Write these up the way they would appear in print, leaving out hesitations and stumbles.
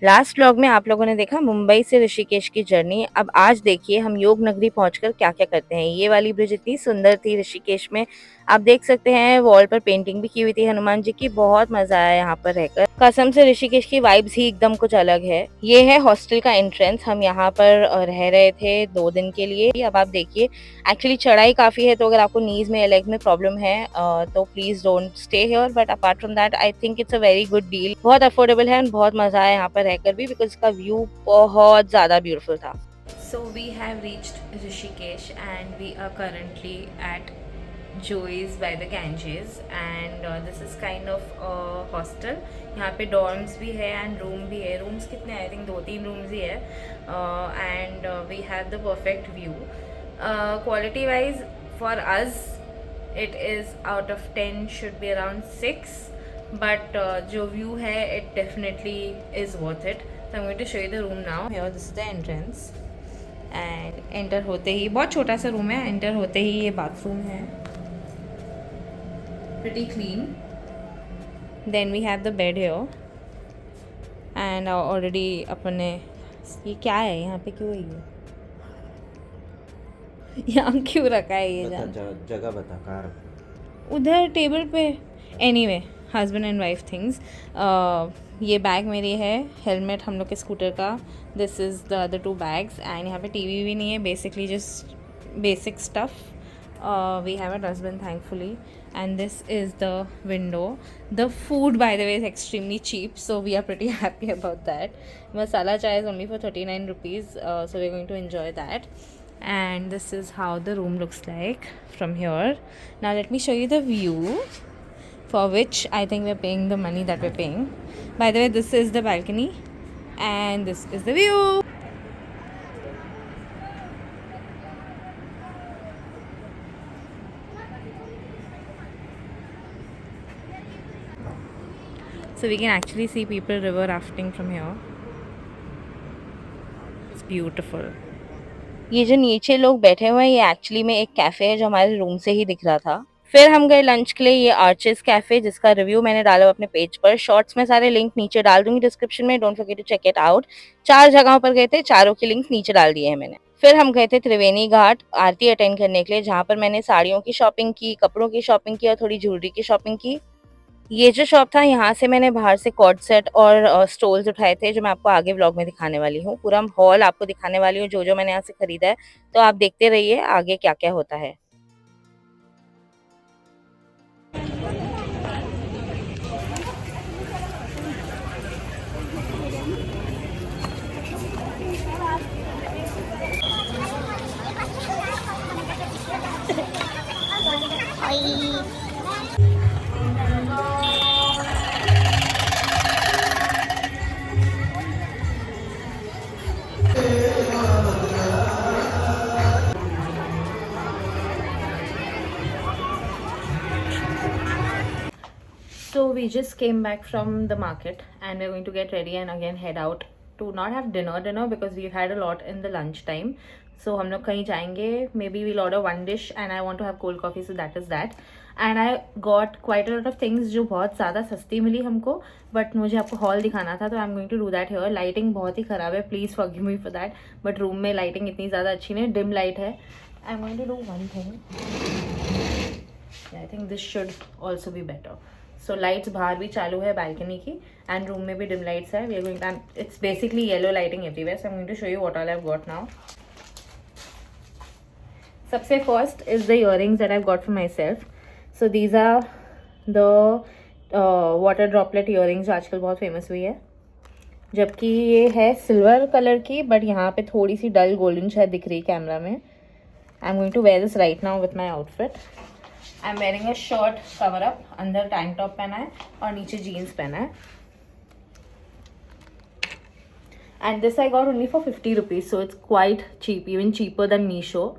Last vlog में आप लोगों ने देखा मुंबई से ऋषिकेश की जर्नी। अब आज देखिए हम योग नगरी पहुंचकर क्या क्या करते हैं। ये वाली ब्रिज इतनी सुंदर थी ऋषिकेश में, आप देख सकते हैं वॉल पर पेंटिंग भी की हुई थी हनुमान जी की। बहुत मजा आया यहाँ पर रहकर, कसम से ऋषिकेश की वाइब्स ही एकदम कुछ अलग है। ये है हॉस्टल का एंट्रेंस, हम यहाँ पर रह रहे थे 2 दिन के लिए। अब आप देखिए एक्चुअली चढ़ाई काफी है, तो अगर आपको नीज में लेग में प्रॉब्लम है तो please don't stay here, but apart from that I think it's a very good deal. बहुत अफोर्डेबल है, बहुत मजा आया यहाँ पर रहकर भी, बिकॉज इसका व्यू बहुत ज्यादा ब्यूटीफुल था। So we have reached Rishikesh and we are currently at Joey's by the Ganges and this is kind of a hostel. यहाँ पे dorms भी है and room भी है। rooms कितने I think 2-3 rooms ही है and we have the perfect view. Quality wise for us it is out of 10 should be around 6, but जो view है it definitely is worth it. So I'm going to show you the room now. Here this is the entrance and enter होते ही, बहुत छोटा सा room है, enter होते ही ये bathroom है, pretty clean. Then we have the bed here and already अपने, ये क्या है यहाँ पे, क्यों है ये यहाँ क्यों रखा है ये, जगह बता कार उधर टेबल पे। Anyway husband and wife things. ये बैग मेरी है, हेलमेट हम लोग के स्कूटर का, this is the other 2 bags and यहाँ पे टीवी भी नहीं है, basically just basic stuff. We have a dustbin thankfully and this is the window. The food by the way is extremely cheap, so we are pretty happy about that. Masala chai is only for 39 rupees, so we're going to enjoy that. And this is how the room looks like from here. Now let me show you the view, for which I think we're paying the money that we're paying. By the way, this is the balcony and this is the view. So we can actually see people river rafting from here. It's beautiful. ये जो नीचे लोग बैठे हुए हैं ये actually में एक कैफ़े है जो हमारे रूम से ही दिख रहा था। फिर हम गए लंच के लिए, ये आर्चेस कैफ़े, जिसका रिव्यू मैंने डाला अपने पेज पर। शॉर्ट्स में सारे लिंक नीचे डाल दूंगी डिस्क्रिप्शन में, don't forget to check it out. 4 जगहों पर गए थे, चारों के लिंक नीचे डाल दिए हैं मैंने। फिर हम गए थे त्रिवेणी घाट आरती अटेंड करने के लिए, जहाँ पर मैंने साड़ियों की शॉपिंग की, कपड़ों की शॉपिंग की और थोड़ी ज्वेलरी की शॉपिंग की। ये जो शॉप था यहाँ से मैंने बाहर से कॉर्ड सेट और स्टोल्स उठाए थे, जो मैं आपको आगे व्लॉग में दिखाने वाली हूँ। पूरा हॉल आपको दिखाने वाली हूँ जो जो मैंने यहाँ से खरीदा है, तो आप देखते रहिए आगे क्या क्या होता है। So we just came back from the market and we're going to get ready and again head out to not have dinner because we've had a lot in the lunch time. So हम लोग कहीं जाएंगे, maybe we'll order one dish and I want to have cold coffee, so that is that. And I got quite a lot of things जो बहुत ज़्यादा सस्ती मिली हमको, but मुझे आपको हॉल दिखाना था, तो I'm going to do that here. Lighting बहुत ही ख़राब है, please forgive me for that. But room में लाइटिंग इतनी ज़्यादा अच्छी नहीं, डिम लाइट है. I'm going to do one thing. I think this should also be better. So lights बाहर भी चालू है बालकनी की एंड रूम में भी डिम लाइट्स है. We are going, it's basically yellow lighting everywhere. So I am going to show you what all I have got now. सबसे first is the earrings that I have got for myself. So these are the water droplet earrings जो आजकल बहुत famous हुई है, जबकि ये है silver colour की, बट यहाँ पे थोड़ी सी डल गोल्डन शायद दिख रही कैमरा में. I am going to wear this right now with my outfit. I am wearing a shirt cover up, अंदर टैंक टॉप पहना है और नीचे जीन्स पहना है. And this I got only for 50 rupees, so it's quite cheap, even cheaper than Meesho.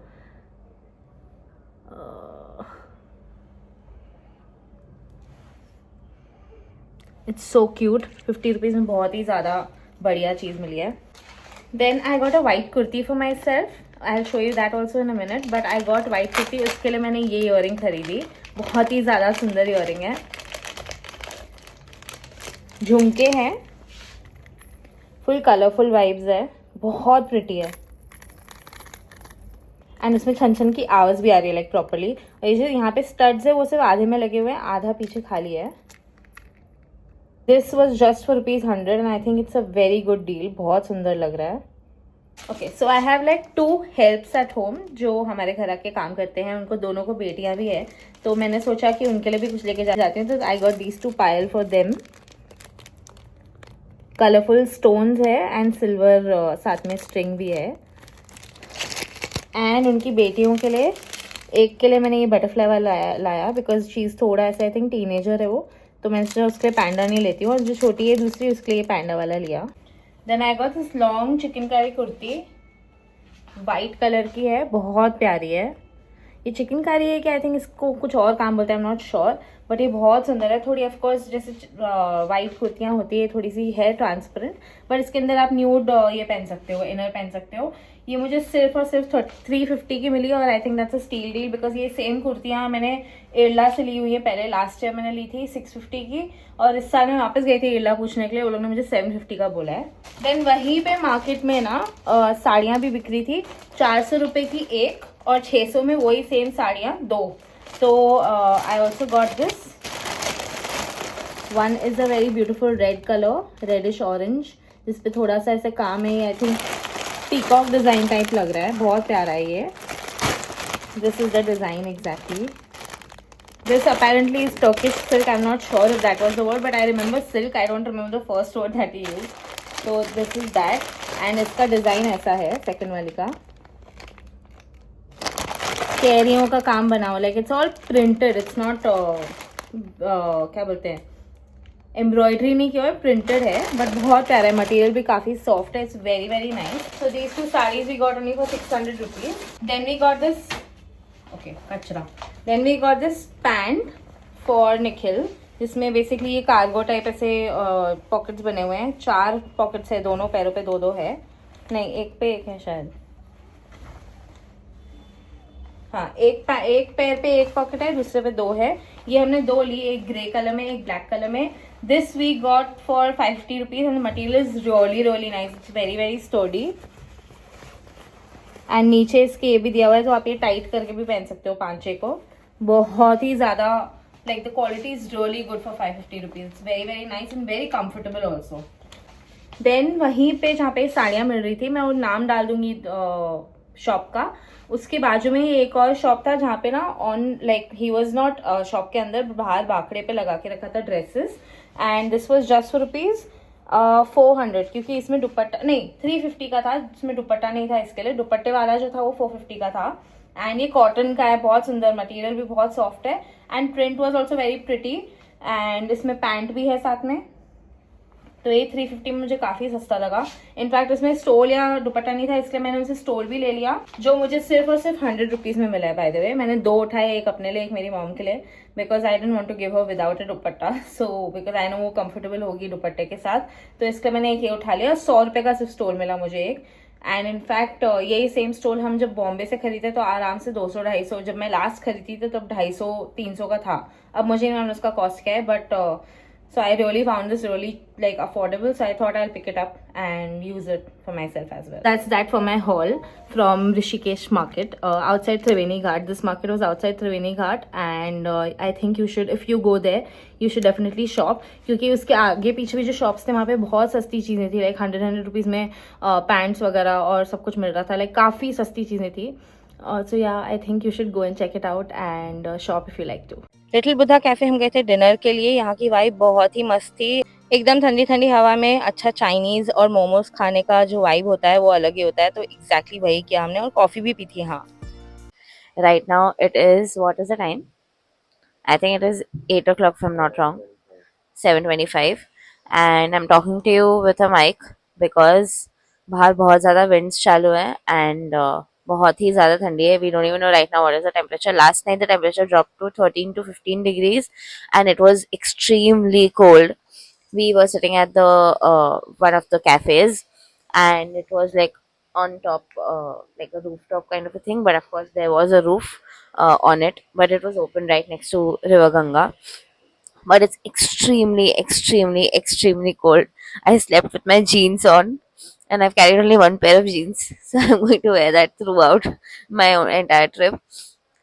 It's so cute. 50 rupees में बहुत ही ज़्यादा बढ़िया चीज़ मिली है. Then I got a white kurti for my self. I will show you that also in a minute, but I got white kurti. उसके लिए मैंने ये इयररिंग खरीदी, बहुत ही ज़्यादा सुंदर इयररिंग है. झुमके हैं, फुल कलरफुल वाइब्स है, बहुत प्रिटी है। एंड उसमें छन छन की आवाज़ भी आ रही है लाइक प्रॉपरली। और ये जो यहाँ पे स्टड्स है वो सिर्फ आधे में लगे हुए हैं, आधा पीछे खाली है। This was just for ₹100 and I think it's a very good deal. बहुत सुंदर लग रहा है। Okay, so I have like 2 helps at home जो हमारे घर आके काम करते हैं। उनको दोनों को बेटियां भी है, तो मैंने सोचा कि उनके लिए भी कुछ लेके जाती हूँ। तो I got these 2 Payal for them. Colourful stones है एंड सिल्वर साथ में स्ट्रिंग भी है। एंड उनकी बेटियों के लिए, एक के लिए मैंने ये बटरफ्लाई वाला लाया बिकॉज शी इज़ थोड़ा ऐसा, आई थिंक टीनेजर है वो, तो मैं उसके लिए पैंडा नहीं लेती हूँ। और जो छोटी है दूसरी, उसके लिए पैंडा वाला लिया। Then I got this long chikankari kurti, white colour की है, बहुत प्यारी है। ये चिकनकारी है कि आई थिंक इसको कुछ और काम बोलते हैं, I am not sure, but ये बहुत सुंदर है। थोड़ी ऑफकोर्स जैसे वाइट कुर्तियाँ होती है, थोड़ी सी है ट्रांसपेरेंट, बट इसके अंदर आप न्यूड ये पहन सकते हो, इनर पहन सकते हो। ये मुझे सिर्फ और सिर्फ 350 की मिली और आई think that's a steal deal because ये सेम कुर्तियाँ मैंने इरला से ली हुई है पहले। लास्ट ईयर मैंने ली थी 650 की और इस साल मैं वापस गई थी इरला पूछने के लिए, वो लोग ने मुझे 750 का बोला है। देन वहीं पे मार्केट में ना साड़ियाँ भी बिक रही थी, 400 रुपये की एक और 600 में वही सेम साड़ियाँ 2। तो I also got this one is a very beautiful red colour, reddish orange, जिसपे थोड़ा सा ऐसे काम है। I think peacock design type लग रहा है, बहुत प्यारा है ये। This is the design exactly. This apparently is Turkish silk. I'm not sure if that was the word, but I remember silk. I don't remember the first word that he used. So this is that, and इसका design ऐसा है second वाली का। कैरियों का काम बना हुआ, like it's all printed, it's not क्या बोलते हैं, एम्ब्रॉयडरी नहीं किया है, प्रिंटेड है, बट बहुत प्यारा है। मटेरियल भी काफी सॉफ्ट है, it's very very nice. So these 2 saris we got only for 600 rupees. Then we got this, okay kachra, then we got this pant for Nikhil, जिसमें बेसिकली ये कार्गो टाइप ऐसे पॉकेट्स बने हुए हैं। 4 पॉकेट्स है, दोनों पैरों पे 2-2 है, नहीं एक पे एक है शायद, हाँ एक पैर पे एक पॉकेट है, दूसरे पे 2 है। ये हमने 2 ली, एक ग्रे कलर में, एक ब्लैक कलर में। This we got for 550 rupees and material is really really nice, it's very very sturdy. And नीचे इसके ये भी दिया हुआ है, तो आप ये टाइट करके भी पहन सकते हो 5-6 को। बहुत ही ज्यादा like the quality is really good for 550 rupees, it's very very nice and very comfortable also. Then वहीं पे जहाँ पे साड़ियाँ मिल रही थी, मैं वो नाम डाल दूंगी शॉप का, उसके बाजू में ही एक और शॉप था जहाँ पे ना on like he was not shop के अंदर, बाहर बाकड़े पे लगा के रखा था dresses. And this was just for rupees 400, क्योंकि इसमें दुपट्टा नहीं, 350 का था, जिसमें दुपट्टा नहीं था। इसके लिए दुपट्टे वाला जो था वो 450 का था। एंड ये कॉटन का है, बहुत सुंदर, मटेरियल भी बहुत सॉफ्ट है and print was also very pretty. And इसमें पैंट भी है साथ में, तो ये 350 में मुझे काफी सस्ता लगा। इनफैक्ट इसमें स्टोल या दुपट्टा नहीं था, इसलिए मैंने उनसे स्टोल भी ले लिया, जो मुझे सिर्फ और सिर्फ 100 रुपीज में मिला है। बाय द वे मैंने 2 उठाए, एक अपने लिए, एक मेरी मॉम के लिए, because I don't want to give her without a dupatta, so because I know वो कंफर्टेबल होगी दुपट्टे के साथ, तो इसलिए मैंने एक ये उठा लिया। 100 रुपये का सिर्फ स्टोल मिला मुझे एक। एंड इनफैक्ट यही सेम स्टोल हम जब बॉम्बे से खरीदे तो आराम से 200-250, जब मैं लास्ट खरीदी थी तब 250-300 का था। अब मुझे नहीं मालूम उसका कॉस्ट क्या है, but so I really found this really like affordable, so I thought I'll pick it up and use it for myself as well. That's that for my haul from Rishikesh market outside Triveni Ghat. This market was outside Triveni Ghat and I think you should, if you go there, you should definitely shop, क्योंकि उसके आगे पीछे भी जो shops थे वहाँ पे बहुत सस्ती चीज़ें थी, लाइक 100 रुपीज़ में पैंट्स वगैरह और सब कुछ मिल रहा था, लाइक काफ़ी सस्ती चीज़ें थी। So yeah, I think you should go and check it out and shop if you like to. Little Buddha cafe हम गए थे डिनर के लिए। यहाँ की वाइब बहुत ही मस्त थी, एकदम ठंडी ठंडी हवा में अच्छा चाइनीज और मोमोज खाने का जो वाइब होता है वो अलग ही होता है। तो एग्जैक्टली वही किया हमने और कॉफी भी पी थी यहाँ। Right now it is, what is the time, I think it is 8 o'clock if I'm not wrong, 7:25 and I'm talking to you with a mic because बाहर बहुत ज़्यादा winds चालू है and बहुत ही ज़्यादा ठंडी है। We don't even know right now what is the temperature. Last night the temperature dropped to 13 to 15 degrees and it was extremely cold. We were sitting at the one of the cafes and it was like on top, like a rooftop kind of a thing, but of course there was a roof on it, but it was open right next to River Ganga. but it's extremely cold. I slept with my jeans on, and I've carried only one pair of jeans, so I'm going to wear that throughout my own entire trip.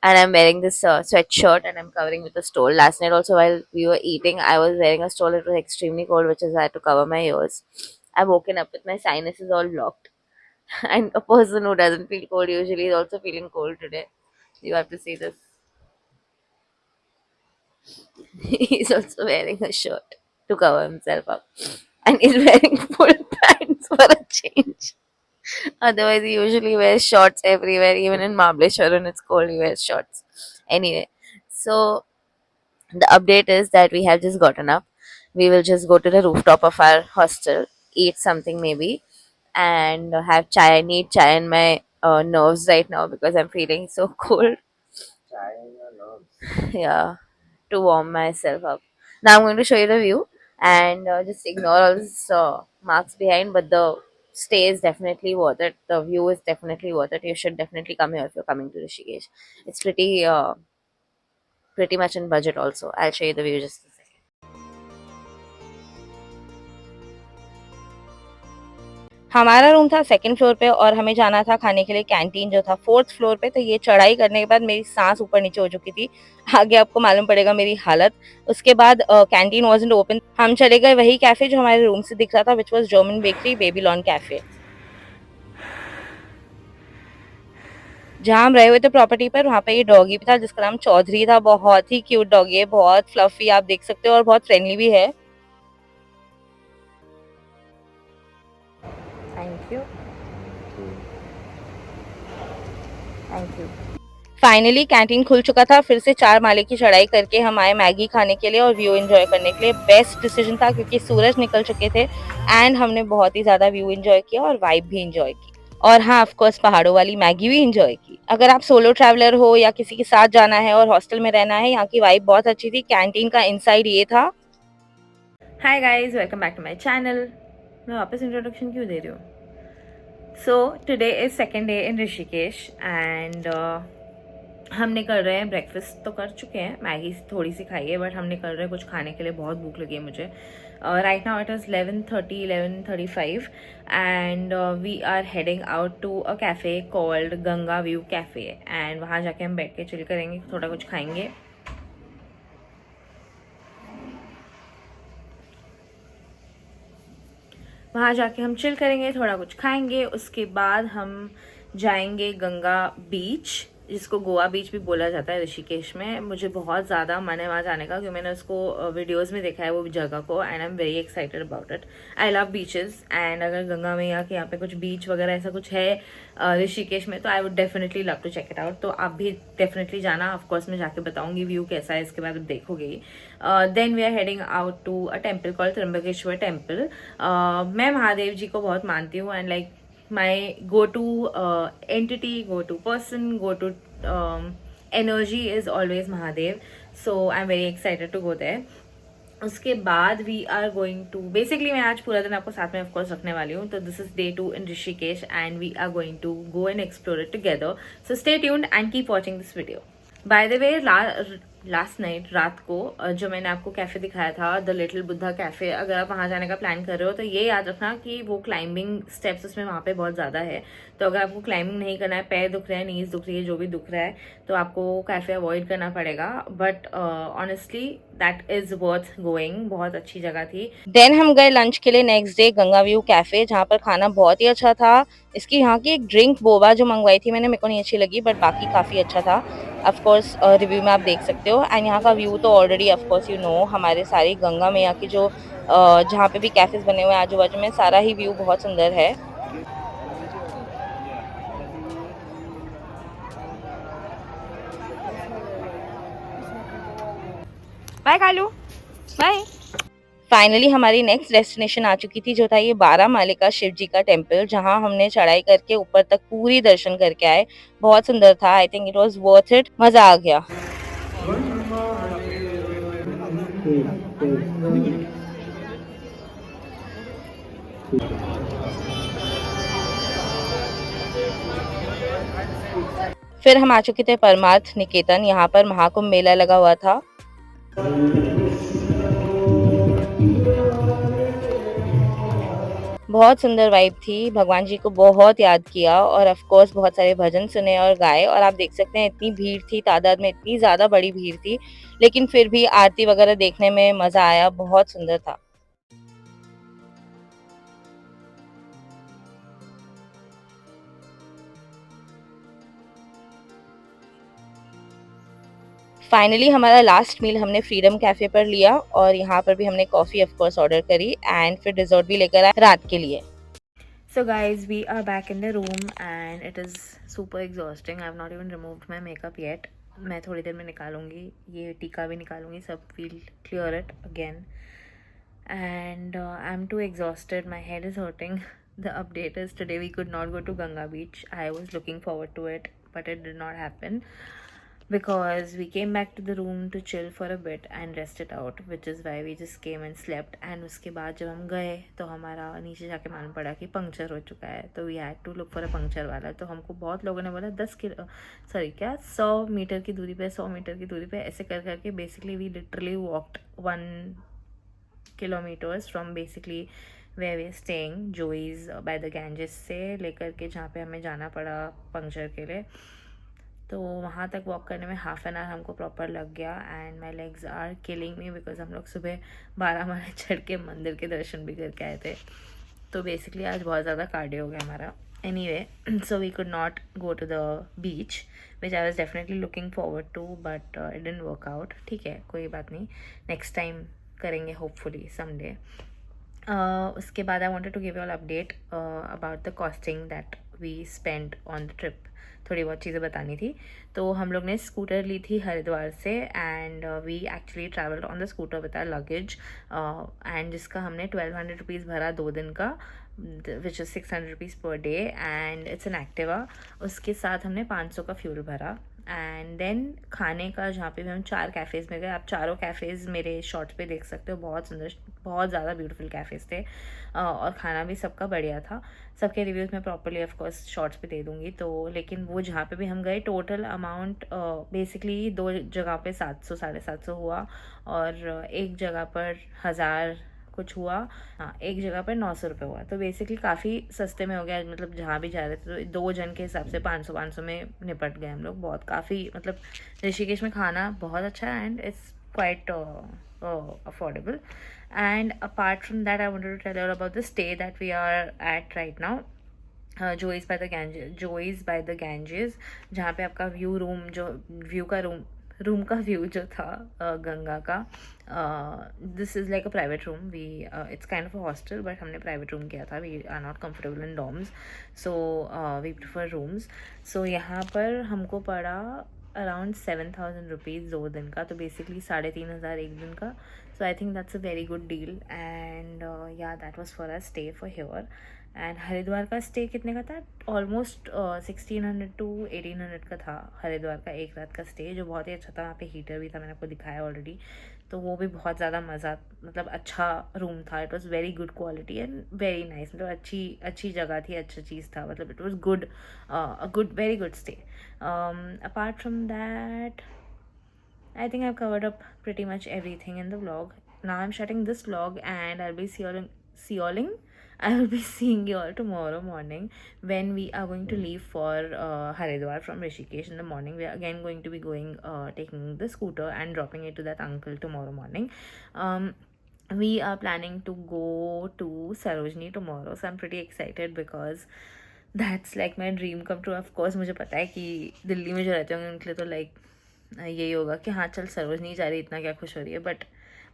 And I'm wearing this sweatshirt, and I'm covering with a stole. Last night also, while we were eating, I was wearing a stole. It was extremely cold, which is I had to cover my ears. I've woken up with my sinuses all blocked. And a person who doesn't feel cold usually is also feeling cold today. You have to see this. He's also wearing a shirt to cover himself up. And he's wearing full pants for a change. Otherwise, he usually wears shorts everywhere. Even in Mahabaleshwar when it's cold, he wears shorts. Anyway, so the update is that we have just gotten up. We will just go to the rooftop of our hostel, eat something maybe, and have chai. I need chai in my nerves right now because I'm feeling so cold. Yeah, to warm myself up. Now I'm going to show you the view and just ignore all these marks behind, but the stay is definitely worth it. The view is definitely worth it. You should definitely come here if you're coming to Rishikesh. It's pretty much in budget also. I'll show you the view just a second. हमारा room था second floor पे और हमें जाना था खाने के लिए कैंटीन जो था फोर्थ फ्लोर पे। तो ये चढ़ाई करने के बाद मेरी सांस ऊपर नीचे हो चुकी थी। आगे आपको मालूम पड़ेगा मेरी हालत। उसके बाद कैंटीन वाज़न्ट ओपन। हम चले गए वही कैफ़े जो हमारे रूम से दिख रहा था, which was German bakery Babylon cafe. जहाँ हम रहे हुए थे प्रॉपर्टी पर, वहाँ पे ये डॉगी भी था जिसका नाम चौधरी था। बहुत ही क्यूट डॉगी है, बहुत फ्लफी आप देख सकते हो और बहुत फ्रेंडली भी है। Thank you, thank you. Finally canteen खुल चुका था। फिर से 4 माले की चढ़ाई करके हम आए मैगी खाने के लिए और व्यू एंजॉय करने के लिए। बेस्ट डिसीजन था क्योंकि सूरज निकल चुके थे एंड हमने बहुत ही ज़्यादा व्यू एंजॉय किया और वाइब भी एंजॉय की। और हाँ, ऑफ कोर्स पहाड़ों वाली मैगी भी एंजॉय की। अगर आप सोलो ट्रैवलर हो या किसी के साथ जाना है और हॉस्टल में रहना है, यहाँ की वाइब बहुत अच्छी थी। कैंटीन का इनसाइड ये था। Hi guys, welcome back to my channel. मैं वापस इंट्रोडक्शन क्यों दे रही हूँ? So today is second day in Rishikesh and हमने कर रहे हैं ब्रेकफास्ट तो कर चुके हैं, मैगी थोड़ी सी खाई है, बट हमने कर रहे हैं कुछ खाने के लिए। बहुत भूख लगी है मुझे। Right now it is 11:35 and we are heading out to a cafe called Ganga view cafe and वहाँ जाके हम बैठ के चिल करेंगे, थोड़ा कुछ खाएंगे। वहाँ जाके हम चिल करेंगे, थोड़ा कुछ खाएंगे। उसके बाद हम जाएंगे गंगा बीच, जिसको गोवा बीच भी बोला जाता है ऋषिकेश में। मुझे बहुत ज़्यादा मन है वहाँ जाने का क्योंकि मैंने उसको वीडियोस में देखा है वो जगह को and I am very excited about it. I love beaches and अगर गंगा में या कि यहाँ पे कुछ बीच वगैरह ऐसा कुछ है ऋषिकेश में तो I would definitely love to check it out. तो आप भी डेफिनेटली जाना। ऑफकोर्स मैं जाके बताऊंगी व्यू कैसा है, इसके बाद आप देखोगे। Then we are heading out to a temple called Trimbakeshwar temple. मैं महादेव जी को बहुत मानती हूँ and like my go-to entity, go-to person, go-to energy is always Mahadev. So I'm very excited to go there. उसके बाद we are going to basically मैं आज पूरा दिन आपको साथ में ऑफकोर्स रखने वाली हूँ। तो this is day 2 in Rishikesh and we are going to go and explore it together. So stay tuned and keep watching this video. By the way, last night रात को जो मैंने आपको कैफ़े दिखाया था द लिटिल बुद्धा कैफ़े, अगर आप वहाँ जाने का प्लान कर रहे हो तो ये याद रखना कि वो क्लाइंबिंग स्टेप्स उसमें वहाँ पे बहुत ज़्यादा है। तो अगर आपको क्लाइंबिंग नहीं करना है, पैर दुख रहे हैं, नीज दुख रही है, जो भी दुख रहा है, तो आपको कैफ़े अवॉइड करना पड़ेगा। But honestly that is worth going, बहुत अच्छी जगह थी। देन हम गए लंच के लिए next day Ganga view cafe, जहाँ पर खाना बहुत ही अच्छा था। इसकी यहाँ की एक ड्रिंक बोबा जो मंगवाई थी मैंने, मेरे को नहीं अच्छी लगी, बट बाकी काफ़ी अच्छा था। ऑफ कोर्स रिव्यू में आप देख सकते हो। एंड यहाँ का व्यू तो already of course you know, हमारे सारी गंगा मैया की जो जहाँ पे भी कैफेज बने हुए हैं आजू बाजू में, सारा ही व्यू बहुत सुंदर है। Bye Kalu, bye. फाइनली हमारी नेक्स्ट डेस्टिनेशन आ चुकी थी, जो था ये 12 माले का शिव जी का टेम्पल, जहाँ हमने चढ़ाई करके ऊपर तक पूरी दर्शन करके आए। बहुत सुंदर था। I think it was worth it, मजा आ गया। फिर हम आ चुके थे परमार्थ निकेतन। यहाँ पर महाकुंभ मेला लगा हुआ था। बहुत सुंदर वाइब थी, भगवान जी को बहुत याद किया और ऑफ कोर्स बहुत सारे भजन सुने और गाए। और आप देख सकते हैं इतनी भीड़ थी, तादाद में इतनी ज़्यादा बड़ी भीड़ थी, लेकिन फिर भी आरती वगैरह देखने में मज़ा आया, बहुत सुंदर था। फाइनली हमारा लास्ट मील हमने फ्रीडम कैफ़े पर लिया और यहाँ पर भी हमने कॉफ़ी ऑफ कोर्स ऑर्डर करी एंड फिर डिज़र्ट भी लेकर आए रात के लिए। So guys, we are back in the room and it is super exhausting. I have not even removed my makeup yet. मैं थोड़ी देर में निकालूंगी, ये टीका भी निकालूंगी, सब will clear it again. And I'm too exhausted. My head is hurting. The update is today we could not go to Ganga Beach. I was looking forward to it, but it did not happen because we came back to the room to chill for a bit and rest it out, which is why we just came and slept. And उसके बाद जब हम गए तो हमारा नीचे जाके मालूम पड़ा कि पंक्चर हो चुका है, तो we had to look for a puncture वाला। तो हमको बहुत लोगों ने बोला 100 मीटर की दूरी पे, 100 मीटर की दूरी पे, ऐसे कर करके basically we literally walked 1 kilometers from basically where we staying Joey's by the Ganges से लेकर के जहाँ पे हमें जाना पड़ा पंक्चर के लिए। तो वहाँ तक वॉक करने में हाफ एन आवर हमको प्रॉपर लग गया and my legs are killing me because हम लोग सुबह 12 माले चढ़ के मंदिर के दर्शन भी करके आए थे। तो बेसिकली आज बहुत ज़्यादा कार्डियो हो गया हमारा। Anyway, so we could not go to the beach which I was definitely looking forward to, but it didn't work out. ठीक है, कोई बात नहीं, नेक्स्ट टाइम करेंगे होपफुली समडे। उसके बाद I wanted to give you all update about the costing that we spend on the trip. थोड़ी बहुत चीज़ें बतानी थी। तो हम लोग ने स्कूटर ली थी हरिद्वार से and we actually travelled on the scooter with our luggage and जिसका हमने 1200 रुपीज़ भरा 2 दिन का, which is 600 rupees per day and it's an Activa. उसके साथ हमने 500 का फ्यूल भरा एंड देन खाने का, जहाँ पे भी हम 4 कैफ़ेज़ में गए। आप चारों कैफ़ेज़ मेरे शॉर्ट्स पे देख सकते हो, बहुत सुंदर, बहुत ज़्यादा ब्यूटीफुल कैफ़ेज़ थे और खाना भी सबका बढ़िया था। सबके रिव्यूज़ मैं प्रॉपरली ऑफ कोर्स शॉर्ट्स पे दे दूँगी। तो लेकिन वो जहाँ पे भी हम गए टोटल अमाउंट बेसिकली 2 जगह पे 700 750 हुआ और एक जगह पर 1000 कुछ हुआ। हाँ, एक जगह पर 900 रुपये हुआ। तो बेसिकली काफ़ी सस्ते में हो गया, मतलब जहाँ भी जा रहे थे तो 2 जन के हिसाब से 500 में निपट गए हम लोग। बहुत काफ़ी, मतलब ऋषिकेश में खाना बहुत अच्छा है and it's quite affordable. And apart from that, I wanted to tell you all about the stay that we are at right now. Joey's by the Ganges, Joey's by the Ganges, जहाँ पे आपका view room, जो view का room का view जो था गंगा का, this is like a private room. We it's kind of a hostel but हमने प्राइवेट रूम किया था। We are not comfortable in dorms, so we prefer rooms. So यहाँ पर हमको पड़ा अराउंड 7000 रुपीज़ 2 दिन का, तो बेसिकली 3500 एक दिन का। So I think that's a very good deal and yeah that was for a stay for here. And Haridwar का स्टे कितने का था? ऑलमोस्ट 1600 to 1800 का था हरिद्वार का एक रात का स्टे, जो बहुत ही अच्छा था। वहाँ पे हीटर भी था, मैंने आपको दिखाया ऑलरेडी। तो वो भी बहुत ज़्यादा मज़ा, मतलब अच्छा रूम था। It was very good quality and very nice, मतलब अच्छी जगह थी, अच्छा चीज़ था, मतलब it was good, a good, very good stay. Apart from that, I think I've covered up pretty much everything in the vlog. Now I'm shutting this vlog and I'll be seeing I will be seeing you all tomorrow morning when we are going to leave for Haridwar from Rishikesh in the morning. We are again going to be going, taking the scooter and dropping it to that uncle tomorrow morning. We are planning to go to Sarojini tomorrow, so I'm pretty excited because that's like my dream come true. Of course मुझे पता है कि दिल्ली में जो रहते होंगे उनके लिए तो लाइक यही होगा कि हाँ चल सरोजनी जा रही, इतना क्या खुश हो रही है। बट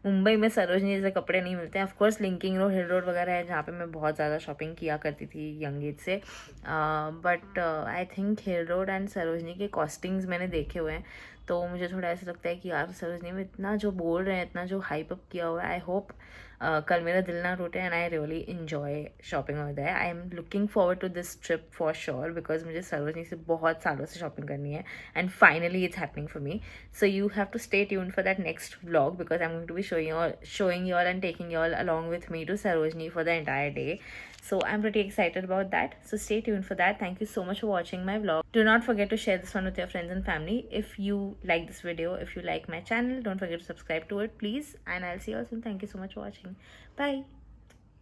मुंबई में सरोजनी जैसे कपड़े नहीं मिलते हैं। ऑफकोर्स लिंकिंग रोड, हिल रोड वगैरह है जहाँ पे मैं बहुत ज़्यादा शॉपिंग किया करती थी यंग एज से, but I think hill road and Sarojini के कॉस्टिंग्स मैंने देखे हुए हैं। तो मुझे थोड़ा ऐसा लगता है कि यार सरोजनी में इतना जो बोल रहे हैं, इतना जो हाइप अप किया हुआ है, आई होप कल मेरा दिल ना टूटे and I really enjoy shopping over there. I am looking forward to this trip for sure because मुझे सरोजनी से बहुत सालों से शॉपिंग करनी है and finally it's happening for me. So you have to stay tuned for that next vlog because I'm going to be showing you all and taking you all along with me to Sarojini for the entire day. So I'm pretty excited about that. So stay tuned for that. Thank you so much for watching my vlog. Do not forget to share this one with your friends and family. If you like this video, if you like my channel, don't forget to subscribe to it, please. And I'll see you all soon. Thank you so much for watching. Bye.